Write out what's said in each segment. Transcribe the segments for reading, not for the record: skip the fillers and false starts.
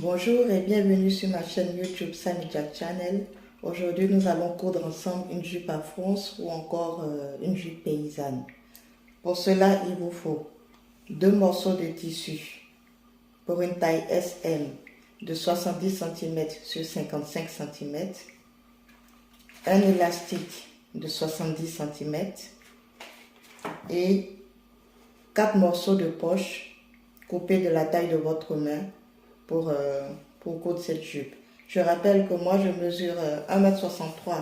Bonjour et bienvenue sur ma chaîne YouTube Samy Jack Channel. Aujourd'hui, nous allons coudre ensemble une jupe à fronce ou encore une jupe paysanne. Pour cela, il vous faut 2 morceaux de tissu pour une taille SM de 70 cm sur 55 cm, un élastique de 70 cm et 4 morceaux de poche coupés de la taille de votre main pour coudre cette jupe. Je rappelle que moi je mesure 1,63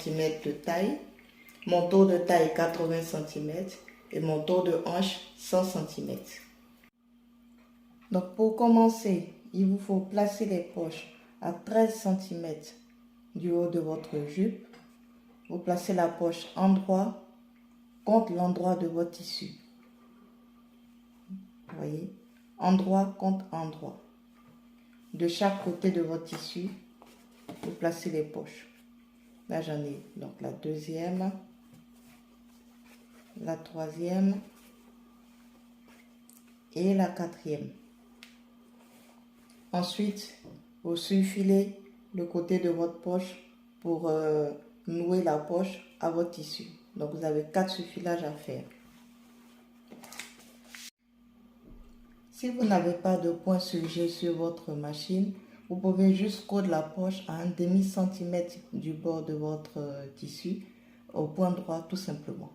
m de taille, mon tour de taille 80 cm et mon tour de hanche 100 cm. Donc pour commencer, il vous faut placer les poches à 13 cm du haut de votre jupe. Vous placez la poche endroit contre l'endroit de votre tissu. Vous voyez, endroit contre endroit. De chaque côté de votre tissu, vous placez les poches. Là, j'en ai donc la deuxième, la troisième et la quatrième. Ensuite, vous surfilez le côté de votre poche pour nouer la poche à votre tissu. Donc, vous avez 4 surfilages à faire. Si vous n'avez pas de point sujet sur votre machine, vous pouvez juste coudre la poche à un demi-centimètre du bord de votre tissu au point droit tout simplement.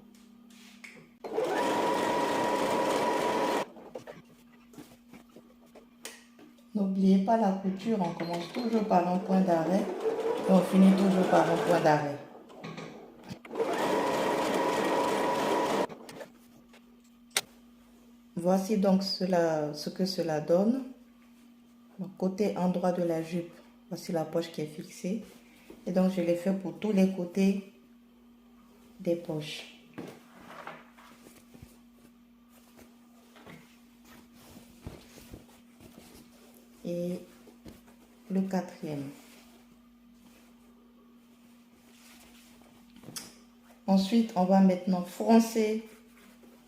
N'oubliez pas la couture, on commence toujours par un point d'arrêt et on finit toujours par un point d'arrêt. Voici donc ce que cela donne. Donc, côté endroit de la jupe, voici la poche qui est fixée. Et donc je l'ai fait pour tous les côtés des poches. Et le quatrième. Ensuite, on va maintenant froncer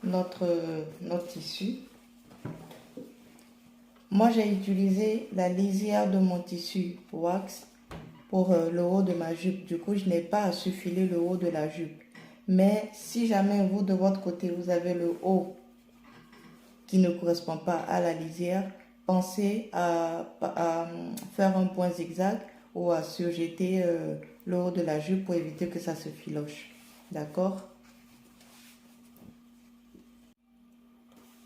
notre tissu. Moi, j'ai utilisé la lisière de mon tissu wax pour le haut de ma jupe. Du coup, je n'ai pas à surfiler le haut de la jupe. Mais si jamais vous, de votre côté, vous avez le haut qui ne correspond pas à la lisière, pensez à faire un point zigzag ou à surjeter le haut de la jupe pour éviter que ça se filoche. D'accord?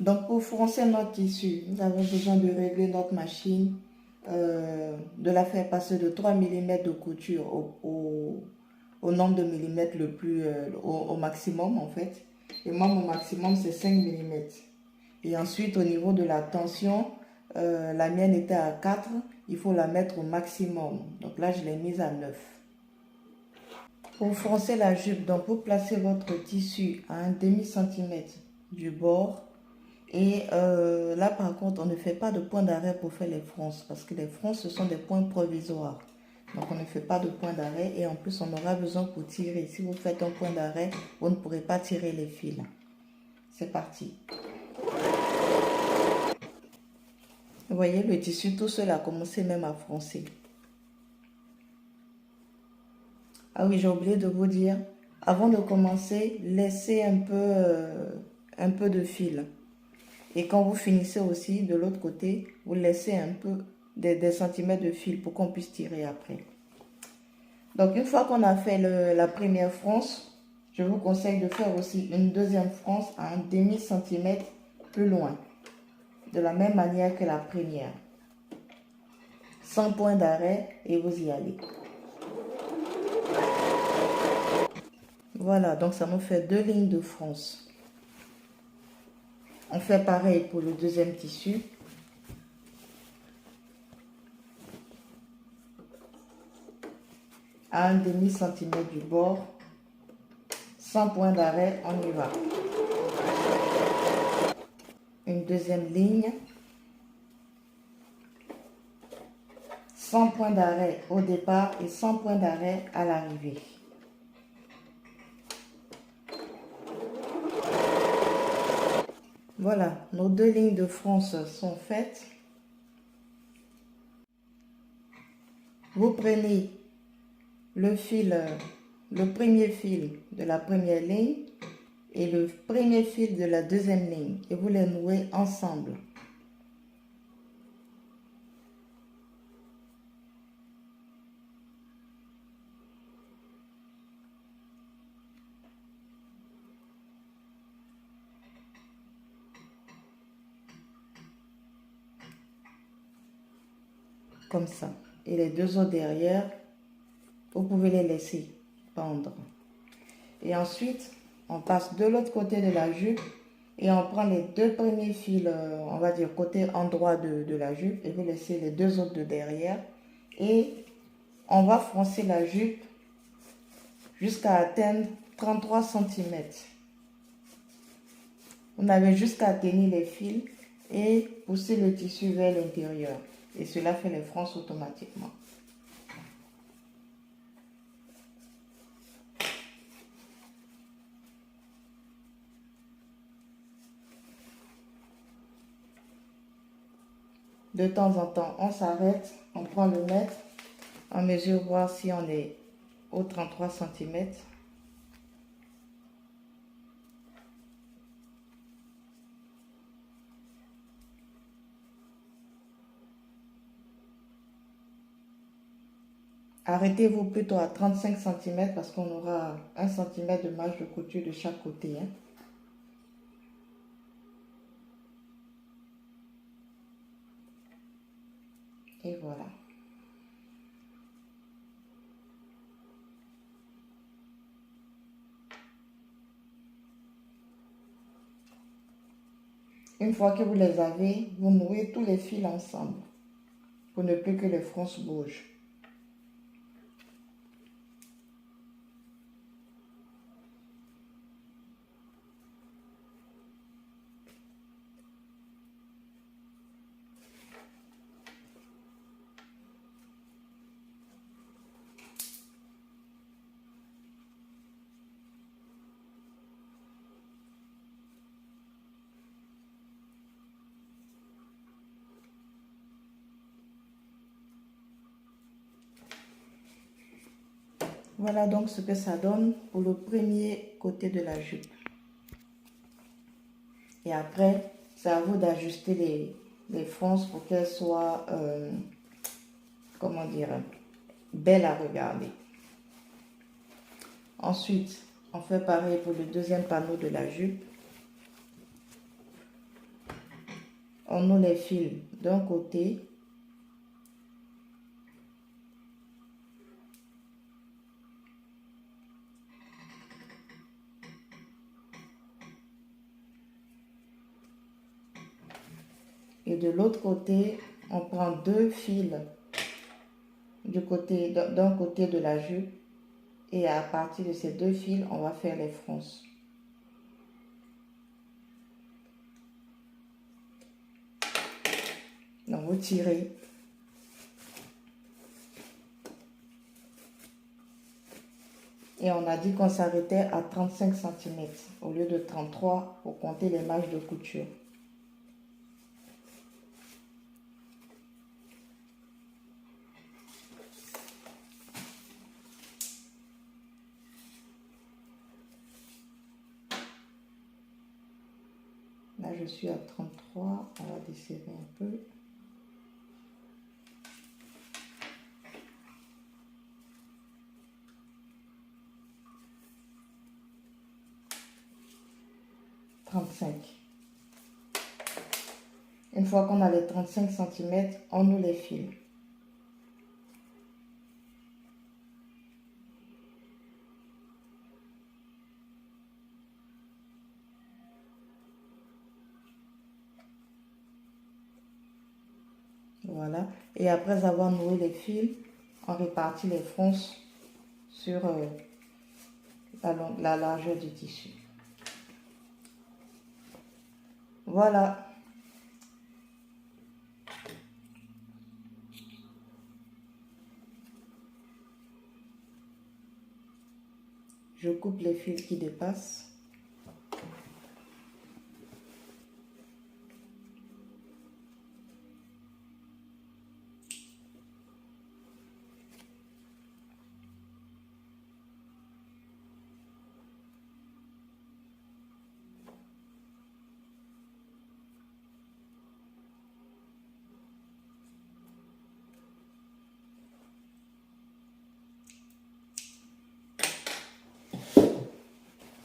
Donc, pour froncer notre tissu, nous avons besoin de régler notre machine, de la faire passer de 3 mm de couture au nombre de millimètres le plus, au maximum en fait. Et moi, mon maximum, c'est 5 mm. Et ensuite, au niveau de la tension, la mienne était à 4, il faut la mettre au maximum. Donc là, je l'ai mise à 9. Pour froncer la jupe, donc vous placez votre tissu à un demi-centimètre du bord. Et là, par contre, on ne fait pas de point d'arrêt pour faire les fronces. Parce que les fronces, ce sont des points provisoires. Donc, on ne fait pas de point d'arrêt. Et en plus, on aura besoin pour tirer. Si vous faites un point d'arrêt, vous ne pourrez pas tirer les fils. C'est parti. Vous voyez, le tissu tout seul a commencé même à froncer. Ah oui, j'ai oublié de vous dire, avant de commencer, laissez un peu de fil. Et quand vous finissez aussi, de l'autre côté, vous laissez un peu des centimètres de fil pour qu'on puisse tirer après. Donc, une fois qu'on a fait la première fronce, je vous conseille de faire aussi une deuxième fronce à un demi-centimètre plus loin. De la même manière que la première. Sans point d'arrêt et vous y allez. Voilà, donc ça nous fait 2 lignes de fronce. On fait pareil pour le deuxième tissu. À un demi-centimètre du bord. Sans point d'arrêt, on y va. Une deuxième ligne. Sans point d'arrêt au départ et sans point d'arrêt à l'arrivée. Voilà, nos 2 lignes de fronce sont faites. Vous prenez le fil, le premier fil de la première ligne et le premier fil de la deuxième ligne et vous les nouez ensemble. Comme ça. Et les deux autres derrière, vous pouvez les laisser pendre. Et ensuite, on passe de l'autre côté de la jupe et on prend les deux premiers fils, on va dire côté endroit de la jupe et vous laissez les deux autres de derrière. Et on va froncer la jupe jusqu'à atteindre 33 cm. Vous avez jusqu'à tenir les fils et pousser le tissu vers l'intérieur. Et cela fait les fronces automatiquement. De temps en temps, on s'arrête, on prend le mètre, on mesure voir si on est au 33 cm. Arrêtez-vous plutôt à 35 cm parce qu'on aura 1 cm de marge de couture de chaque côté. Et voilà. Une fois que vous les avez, vous nouez tous les fils ensemble pour ne plus que les fronces bougent. Voilà donc ce que ça donne pour le premier côté de la jupe. Et après, c'est à vous d'ajuster les fronces pour qu'elles soient, comment dire, belles à regarder. Ensuite, on fait pareil pour le deuxième panneau de la jupe. On noue les fils d'un côté. Et de l'autre côté, on prend deux fils d'un côté de la jupe. Et à partir de ces deux fils, on va faire les fronces. Donc vous tirez. Et on a dit qu'on s'arrêtait à 35 cm au lieu de 33 pour compter les marges de couture. Là, je suis à 33. On va desserrer un peu. Une fois qu'on a les 35 cm, on noue les fils. Voilà. Et après avoir noué les fils, on répartit les fronces sur la largeur du tissu. Voilà. Je coupe les fils qui dépassent.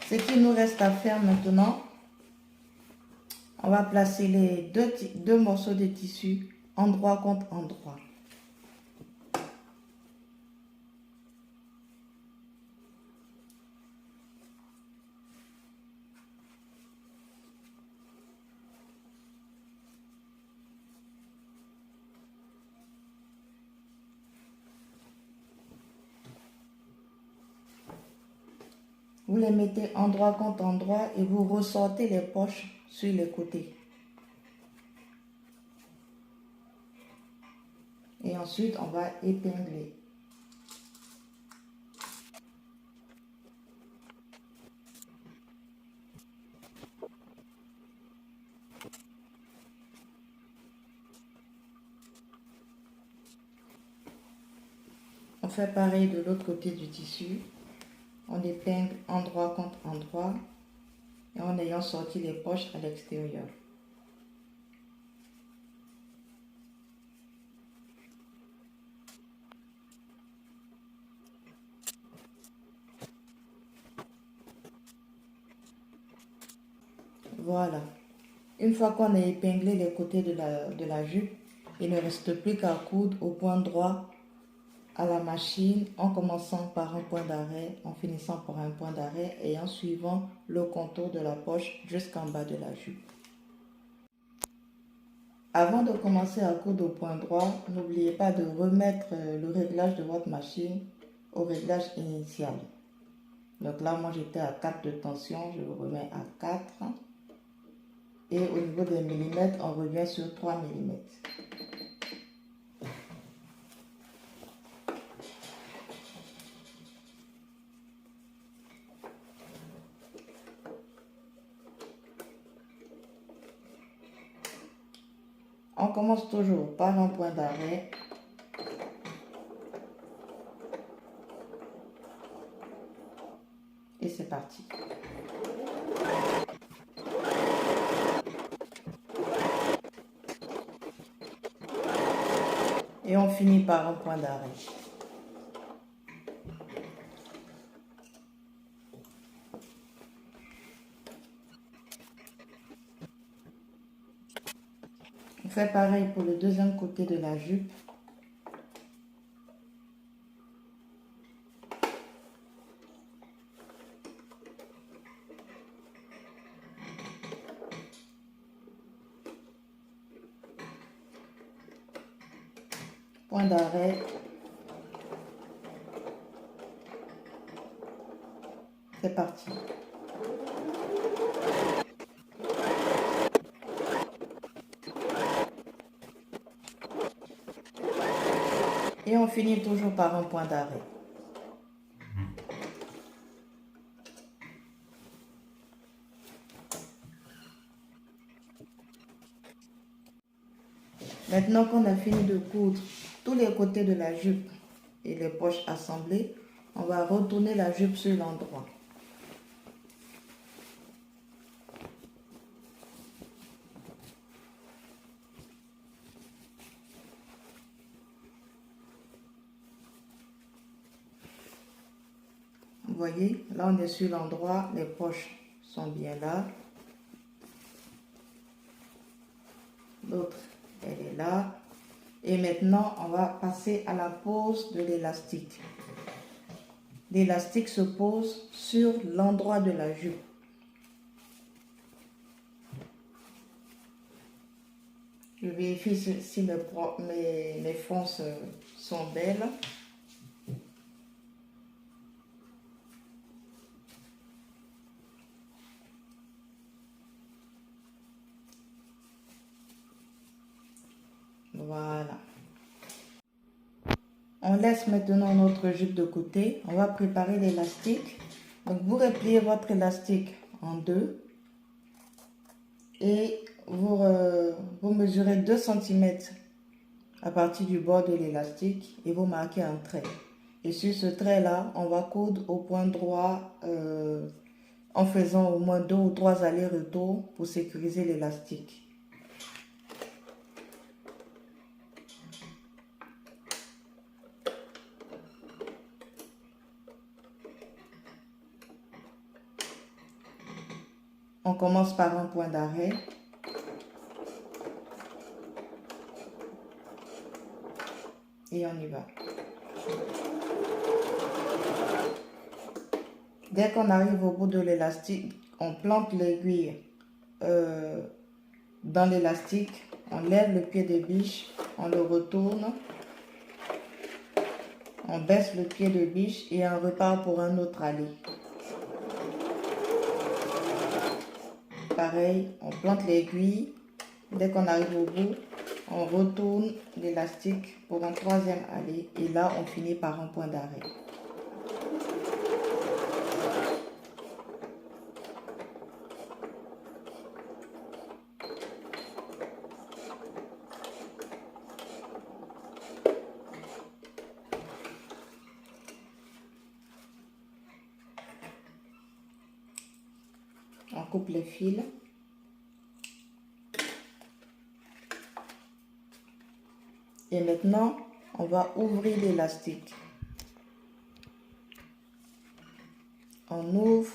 Ce qu'il nous reste à faire maintenant, on va placer les deux morceaux de tissu endroit contre endroit. Vous les mettez endroit contre endroit et vous ressortez les poches sur les côtés. Et ensuite, on va épingler. On fait pareil de l'autre côté du tissu. On épingle endroit contre endroit et en ayant sorti les poches à l'extérieur. Voilà. Une fois qu'on a épinglé les côtés de la jupe, il ne reste plus qu'à coudre au point droit à la machine en commençant par un point d'arrêt, en finissant par un point d'arrêt et en suivant le contour de la poche jusqu'en bas de la jupe. Avant de commencer à coudre au point droit, n'oubliez pas de remettre le réglage de votre machine au réglage initial. Donc là, moi j'étais à 4 de tension, je le remets à 4. Et au niveau des millimètres, on revient sur 3 millimètres. On commence toujours par un point d'arrêt. Et c'est parti. Et on finit par un point d'arrêt. On fait pareil pour le deuxième côté de la jupe. Point d'arrêt. C'est parti. Et on finit toujours par un point d'arrêt. Maintenant qu'on a fini de coudre tous les côtés de la jupe et les poches assemblées, on va retourner la jupe sur l'endroit. Vous voyez, là on est sur l'endroit, les poches sont bien là. L'autre, elle est là. Et maintenant, on va passer à la pose de l'élastique. L'élastique se pose sur l'endroit de la jupe. Je vérifie si mes fonces sont belles. Voilà. On laisse maintenant notre jupe de côté. On va préparer l'élastique. Donc vous repliez votre élastique en deux et vous mesurez 2 cm à partir du bord de l'élastique et vous marquez un trait. Et sur ce trait là, on va coudre au point droit en faisant au moins 2 ou 3 allers-retours pour sécuriser l'élastique. On commence par un point d'arrêt. Et on y va. Dès qu'on arrive au bout de l'élastique, on plante l'aiguille dans l'élastique, on lève le pied de biche, on le retourne, on baisse le pied de biche et on repart pour un autre aller. Pareil, on plante l'aiguille, dès qu'on arrive au bout, on retourne l'élastique pour un troisième aller et là on finit par un point d'arrêt. On coupe les fils. Et maintenant, on va ouvrir l'élastique. On ouvre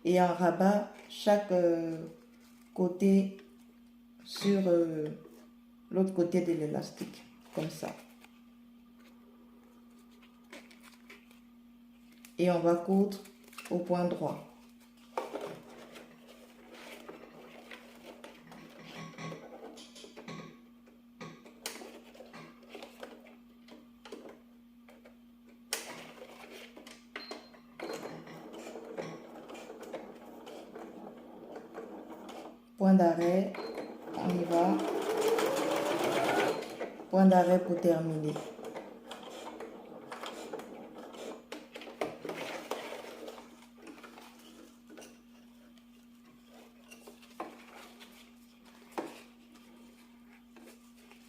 et on rabat chaque côté sur l'autre côté de l'élastique, comme ça. Et on va coudre au point droit. Point d'arrêt, on y va. Point d'arrêt pour terminer.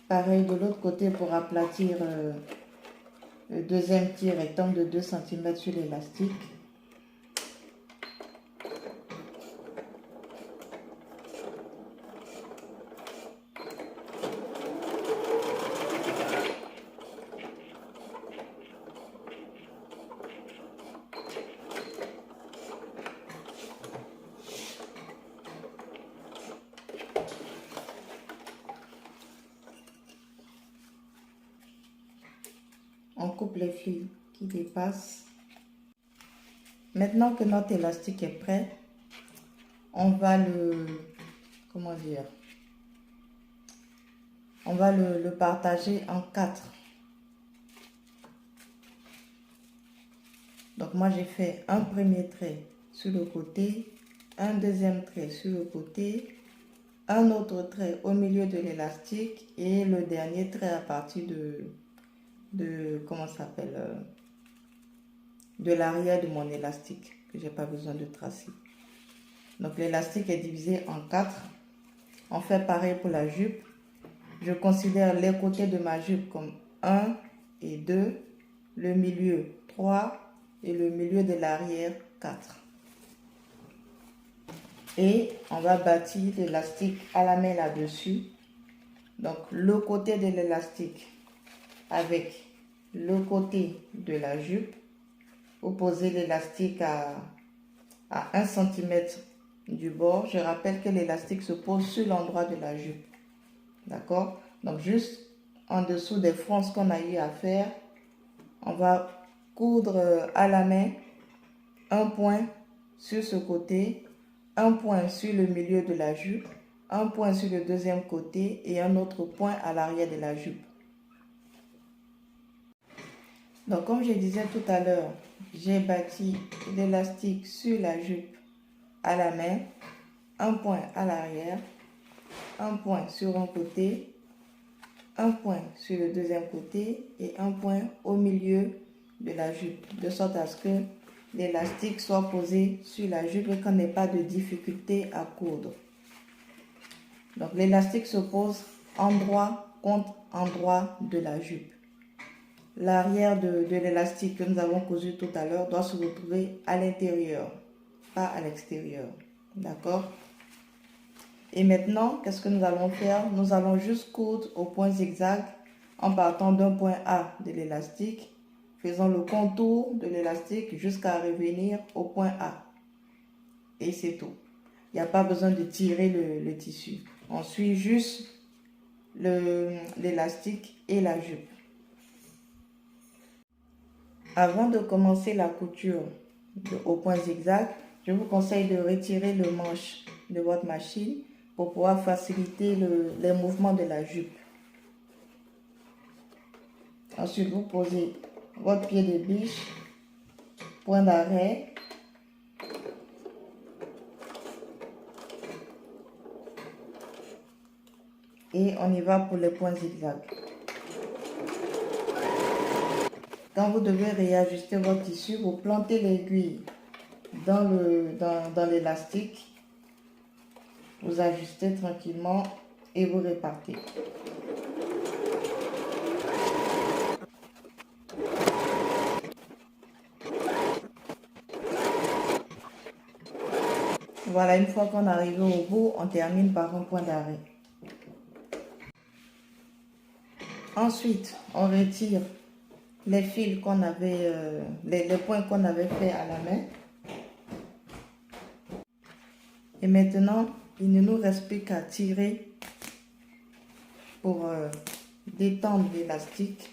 Pareil de l'autre côté pour aplatir le deuxième petit rectangle de 2 cm sur l'élastique. On coupe les fils qui dépassent. Maintenant que notre élastique est prêt, on va on va le partager en 4. Donc moi j'ai fait un premier trait sur le côté, un deuxième trait sur le côté, un autre trait au milieu de l'élastique et le dernier trait à partir de l'arrière de mon élastique que j'ai pas besoin de tracer. Donc l'élastique est divisé en 4. On fait pareil pour la jupe. Je considère les côtés de ma jupe comme 1 et 2, le milieu 3 et le milieu de l'arrière 4. Et on va bâtir l'élastique à la main là-dessus. Donc le côté de l'élastique avec le côté de la jupe. Vous posez l'élastique à 1 cm du bord. Je rappelle que l'élastique se pose sur l'endroit de la jupe. D'accord? Donc juste en dessous des fronces qu'on a eu à faire, on va coudre à la main un point sur ce côté, un point sur le milieu de la jupe, un point sur le deuxième côté et un autre point à l'arrière de la jupe. Donc comme je disais tout à l'heure, j'ai bâti l'élastique sur la jupe à la main, un point à l'arrière, un point sur un côté, un point sur le deuxième côté et un point au milieu de la jupe, de sorte à ce que l'élastique soit posé sur la jupe et qu'on n'ait pas de difficulté à coudre. Donc l'élastique se pose endroit contre endroit de la jupe. L'arrière de l'élastique que nous avons cousu tout à l'heure doit se retrouver à l'intérieur, pas à l'extérieur. D'accord? Et maintenant, qu'est-ce que nous allons faire? Nous allons juste coudre au point zigzag en partant d'un point A de l'élastique, faisant le contour de l'élastique jusqu'à revenir au point A. et c'est tout. Il n'y a pas besoin de tirer le tissu. On suit juste l'élastique et la jupe. Avant de commencer la couture au point zigzag, je vous conseille de retirer le manche de votre machine pour pouvoir faciliter les mouvements de la jupe. Ensuite, vous posez votre pied de biche, point d'arrêt, et on y va pour les points zigzag. Quand vous devez réajuster votre tissu, vous plantez l'aiguille dans l'élastique, vous ajustez tranquillement et vous répartez. Voilà, une fois qu'on arrive au bout, on termine par un point d'arrêt. Ensuite, on retire les fils qu'on avait, les points qu'on avait fait à la main. Et maintenant, il ne nous reste plus qu'à tirer pour détendre l'élastique.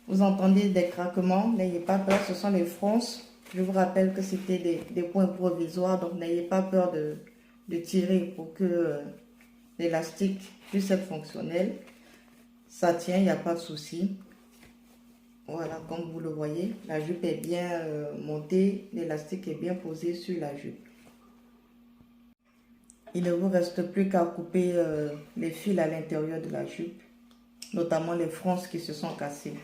Vous entendez des craquements, n'ayez pas peur, ce sont les fronces. Je vous rappelle que c'était des points provisoires, donc n'ayez pas peur de tirer pour que l'élastique puisse être fonctionnel. Ça tient, il n'y a pas de souci. Voilà, comme vous le voyez, la jupe est bien montée, l'élastique est bien posé sur la jupe. Il ne vous reste plus qu'à couper les fils à l'intérieur de la jupe, notamment les fronces qui se sont cassées.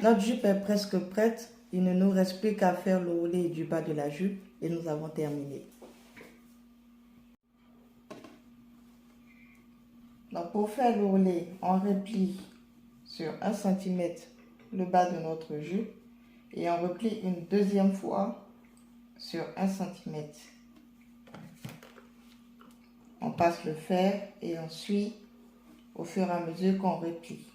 Notre jupe est presque prête. Il ne nous reste plus qu'à faire le ourlet du bas de la jupe et nous avons terminé. Donc pour faire le ourlet, on replie sur 1 cm le bas de notre jupe et on replie une deuxième fois sur 1 cm. On passe le fer et on suit au fur et à mesure qu'on replie.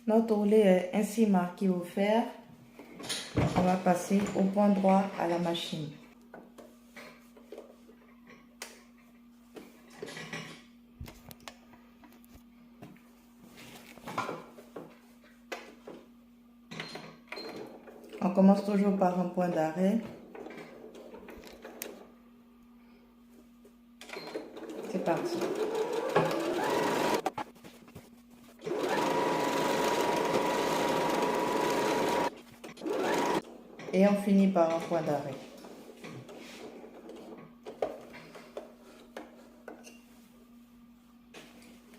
Notre ourlet est ainsi marqué au fer. On va passer au point droit à la machine. On commence toujours par un point d'arrêt. C'est parti. Et on finit par un point d'arrêt.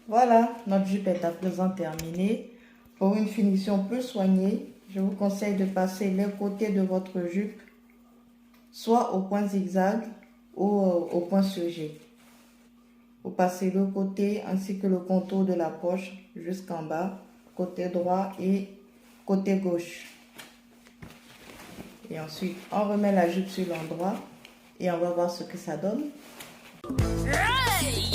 Voilà, notre jupe est à présent terminée. Pour une finition plus soignée, je vous conseille de passer les côtés de votre jupe soit au point zigzag ou au point surgé. Vous passez le côté ainsi que le contour de la poche jusqu'en bas, côté droit et côté gauche. Et ensuite, on remet la jupe sur l'endroit et on va voir ce que ça donne. Hey,